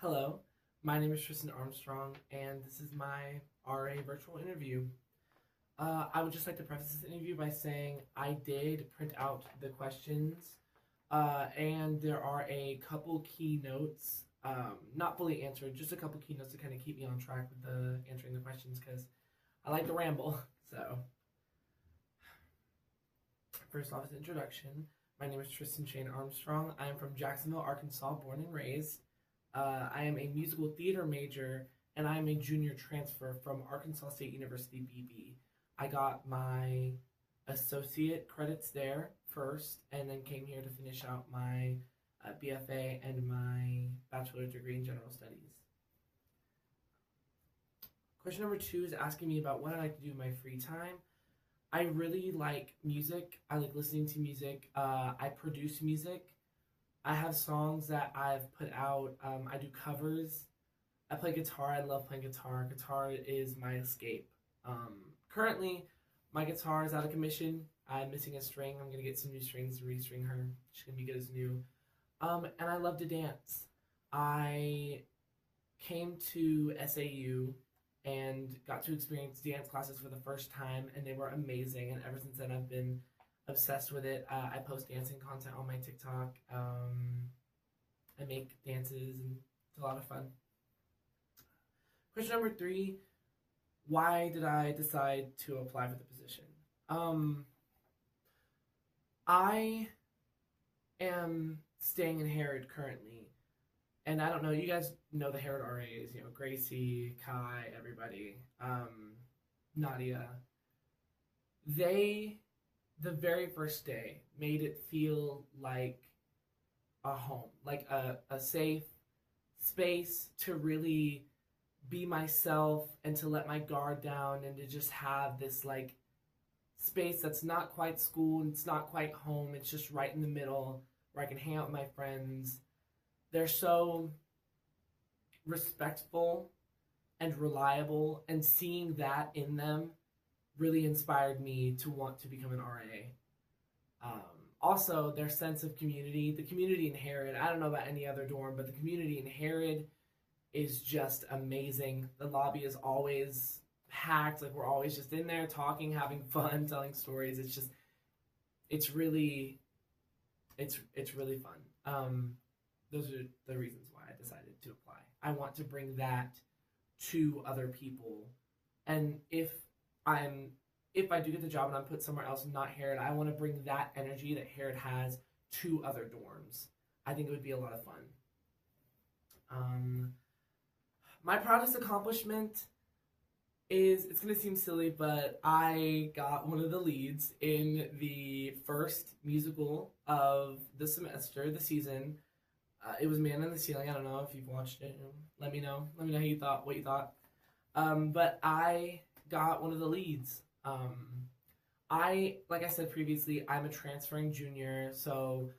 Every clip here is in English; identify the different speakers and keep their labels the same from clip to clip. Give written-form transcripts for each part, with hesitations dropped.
Speaker 1: Hello, my name is Tristan Armstrong, and this is my RA virtual interview. I would just like to preface this interview by saying I did print out the questions, and there are a couple key notes, not fully answered, just a couple key notes to kind of keep me on track with the answering the questions because I like to ramble. So, first off, as introduction, my name is Tristan Shane Armstrong. I am from Jacksonville, Arkansas, born and raised. I am a musical theater major, and I am a junior transfer from Arkansas State University BB. I got my associate credits there first, and then came here to finish out my BFA and my bachelor's degree in general studies. Question number 2 is asking me about what I like to do in my free time. I really like music. I like listening to music. I produce music. I have songs that I've put out. I do covers. I play guitar. I love playing guitar. Guitar is my escape. Currently, my guitar is out of commission. I'm missing a string. I'm gonna get some new strings and restring her. She's gonna be good as new. And I love to dance. I came to SAU and got to experience dance classes for the first time, and they were amazing. And ever since then, I've been obsessed with it. I post dancing content on my TikTok. I make dances, and it's a lot of fun. Question number 3: why did I decide to apply for the position? I am staying in Herod currently, and I don't know. You guys know the Herod RAs. You know Gracie, Kai, everybody, Nadia. They, the very first day, made it feel like a home, like a safe space to really be myself and to let my guard down and to just have this like space that's not quite school and it's not quite home. It's just right in the middle where I can hang out with my friends. They're so respectful and reliable, and seeing that in them really inspired me to want to become an RA. Also, their sense of community, the community in Herod, I don't know about any other dorm, but the community in Herod is just amazing. The lobby is always packed. Like, we're always just in there talking, having fun, telling stories. It's really fun. Those are the reasons why I decided to apply. I want to bring that to other people. And if I do get the job and I'm put somewhere else, not Herod, I want to bring that energy that Herod has to other dorms. I think it would be a lot of fun. My proudest accomplishment is, it's going to seem silly, but I got one of the leads in the first musical of the semester, the season. It was Man in the Ceiling. I don't know if you've watched it. Let me know. Let me know what you thought. But I got one of the leads. Like I said previously, I'm a transferring junior, so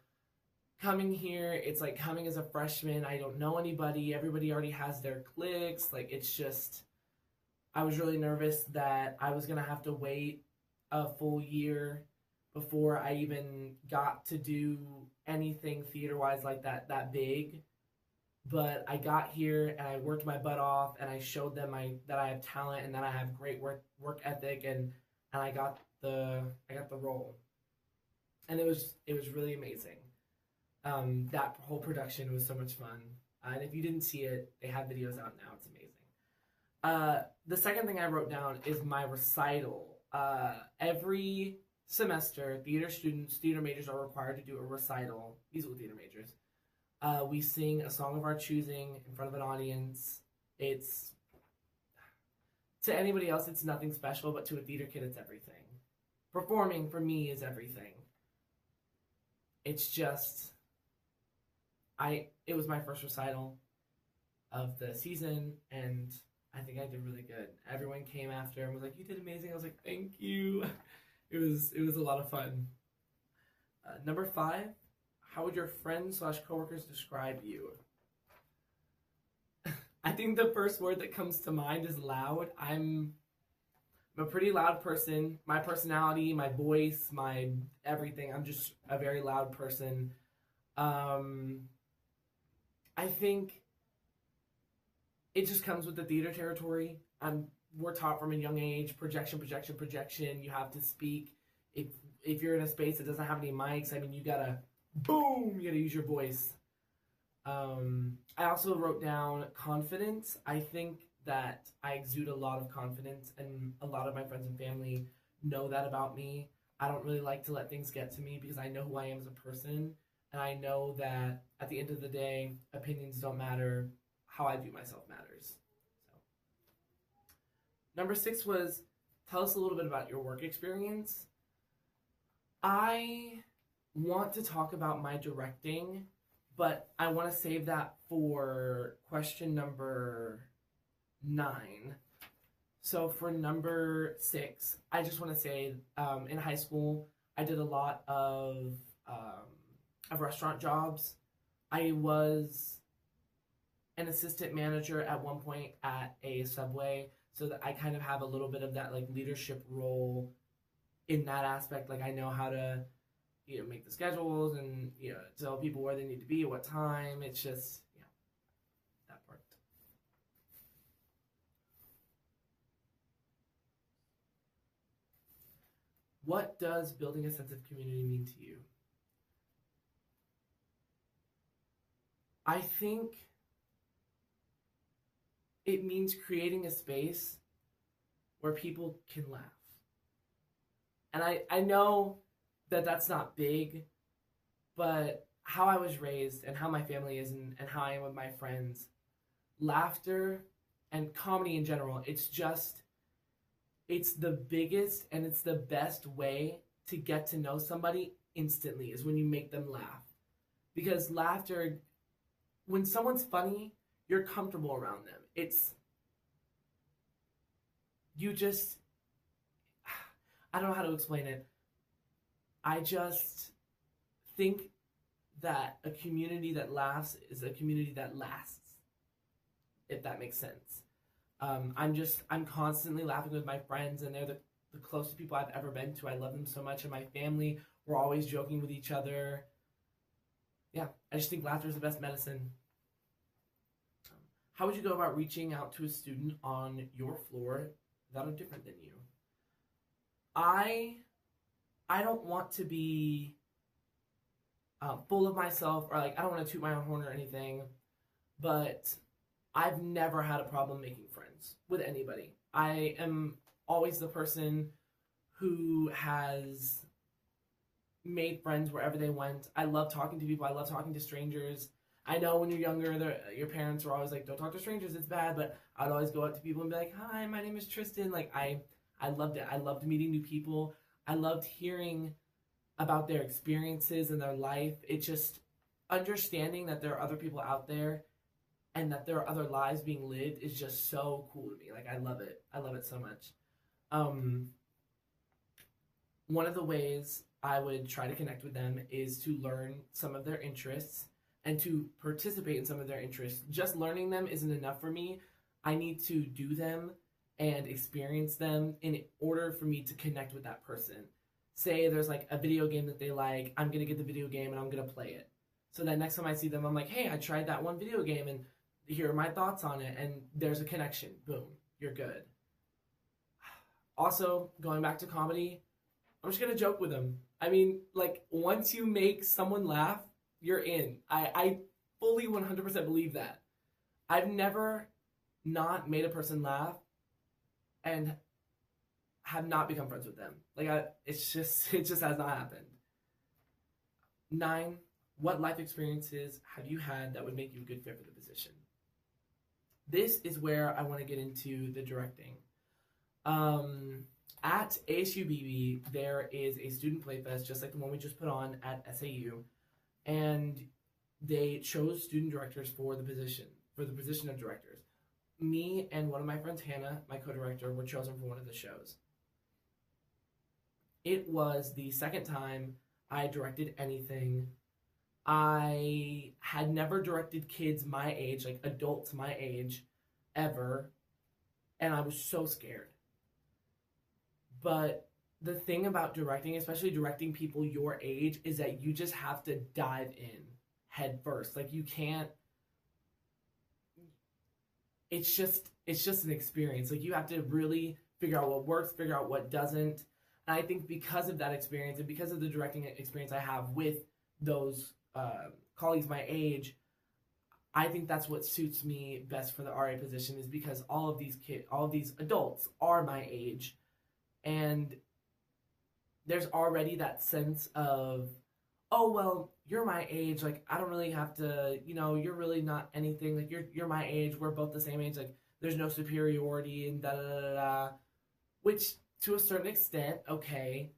Speaker 1: coming here, it's like coming as a freshman. I don't know anybody. Everybody already has their cliques. Like, it's just, I was really nervous that I was gonna have to wait a full year before I even got to do anything theater-wise like that big. But I got here and I worked my butt off and I showed them that I have talent and that I have great work ethic, and I got the role, and it was really amazing. That whole production was so much fun, and if you didn't see it, they have videos out now. It's amazing. The second thing I wrote down is my recital. Every semester, theater majors are required to do a recital. Musical theater majors. We sing a song of our choosing in front of an audience. It's, to anybody else, it's nothing special, but to a theater kid, it's everything. Performing, for me, is everything. It's just, it was my first recital of the season, and I think I did really good. Everyone came after and was like, "You did amazing." I was like, "Thank you." It was a lot of fun. Number 5, how would your friends/coworkers describe you? I think the first word that comes to mind is loud. I'm a pretty loud person. My personality, my voice, my everything. I'm just a very loud person. I think it just comes with the theater territory. We're taught from a young age, projection, projection, projection. You have to speak. If you're in a space that doesn't have any mics, I mean, you gotta boom, you gotta use your voice. I also wrote down confidence. I think that I exude a lot of confidence, and a lot of my friends and family know that about me. I don't really like to let things get to me because I know who I am as a person, and I know that at the end of the day, opinions don't matter. How I view myself matters. So, number 6 was tell us a little bit about your work experience. I want to talk about my directing, but I want to save that for question number 9. So for number 6, I just want to say in high school, I did a lot of restaurant jobs. I was an assistant manager at one point at a Subway, so that I kind of have a little bit of that like leadership role in that aspect. Like I know how to make the schedules and tell people where they need to be at what time. It's just that part. What does building a sense of community mean to you? I think it means creating a space where people can laugh. And I know that that's not big, but how I was raised and how my family is and how I am with my friends, laughter and comedy in general, it's the biggest and it's the best way to get to know somebody instantly is when you make them laugh. Because laughter, when someone's funny, you're comfortable around them. I don't know how to explain it. I just think that a community that laughs is a community that lasts, if that makes sense. I'm constantly laughing with my friends, and they're the closest people I've ever been to. I love them so much, and my family, we're always joking with each other. Yeah, I just think laughter is the best medicine. How would you go about reaching out to a student on your floor that are different than you? I don't want to be full of myself, or like I don't want to toot my own horn or anything, but I've never had a problem making friends with anybody. I am always the person who has made friends wherever they went. I love talking to people. I love talking to strangers. I know when you're younger, your parents are always like, don't talk to strangers, it's bad, but I'd always go up to people and be like, hi, my name is Tristan. Like, I loved it. I loved meeting new people. I loved hearing about their experiences and their life. It just, understanding that there are other people out there and that there are other lives being lived is just so cool to me. Like, I love it. I love it so much. One of the ways I would try to connect with them is to learn some of their interests and to participate in some of their interests. Just learning them isn't enough for me. I need to do them and experience them in order for me to connect with that person. Say there's like a video game that they like, I'm gonna get the video game and I'm gonna play it. So that next time I see them, I'm like, hey, I tried that one video game and here are my thoughts on it, and there's a connection. Boom, you're good. Also, going back to comedy, I'm just gonna joke with them. I mean, like, once you make someone laugh, you're in. I fully 100% believe that. I've never not made a person laugh and have not become friends with them. Like, it just has not happened. 9, what life experiences have you had that would make you a good fit for the position? This is where I want to get into the directing. At ASUBB, there is a student playfest, just like the one we just put on at SAU, and they chose student directors for the position of directors. Me and one of my friends, Hannah, my co-director, were chosen for one of the shows. It was the second time I directed anything. I had never directed kids my age, like adults my age, ever, and I was so scared. But the thing about directing, especially directing people your age, is that you just have to dive in head first. Like, you can't, it's just an experience. Like you have to really figure out what works, figure out what doesn't. And I think because of that experience and because of the directing experience I have with those colleagues my age, I think that's what suits me best for the RA position, is because all of these adults are my age, and there's already that sense of, oh well, you're my age, like I don't really have to, you're really not anything, like you're my age, we're both the same age, like there's no superiority and da da da da, da. Which to a certain extent, okay,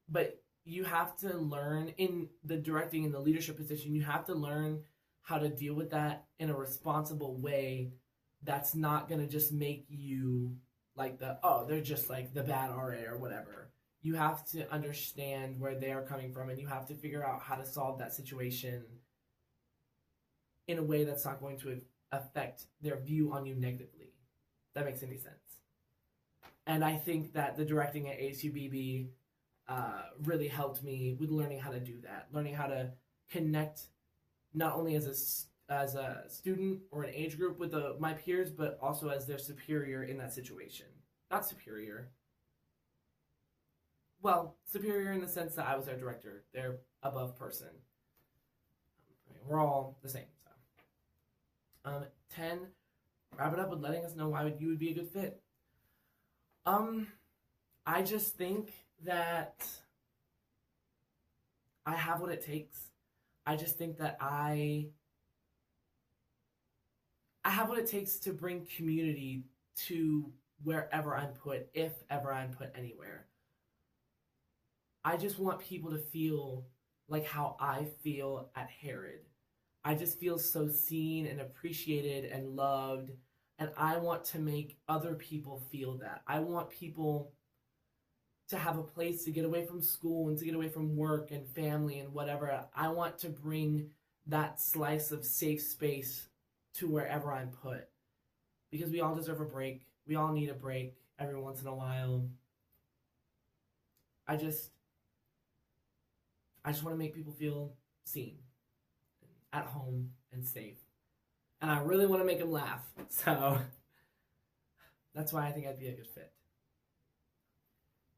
Speaker 1: but you have to learn in the directing and the leadership position, you have to learn how to deal with that in a responsible way that's not going to just make you like they're just like the bad RA or whatever. You have to understand where they are coming from, and you have to figure out how to solve that situation in a way that's not going to affect their view on you negatively. If that makes any sense. And I think that the directing at ASUBB really helped me with learning how to do that, learning how to connect not only as a student or an age group with my peers, but also as their superior in that situation. Not superior. Well, superior in the sense that I was their director, their above person. I mean, we're all the same. So, 10. Wrap it up with letting us know why you would be a good fit. I just think that I have what it takes. I just think that I have what it takes to bring community to wherever I'm put, if ever I'm put anywhere. I just want people to feel like how I feel at Herod. I just feel so seen and appreciated and loved, and I want to make other people feel that. I want people to have a place to get away from school and to get away from work and family and whatever. I want to bring that slice of safe space to wherever I'm put, because we all deserve a break. We all need a break every once in a while. I just want to make people feel seen, at home, and safe. And I really want to make them laugh. So that's why I think I'd be a good fit.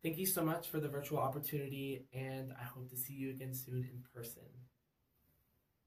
Speaker 1: Thank you so much for the virtual opportunity, and I hope to see you again soon in person.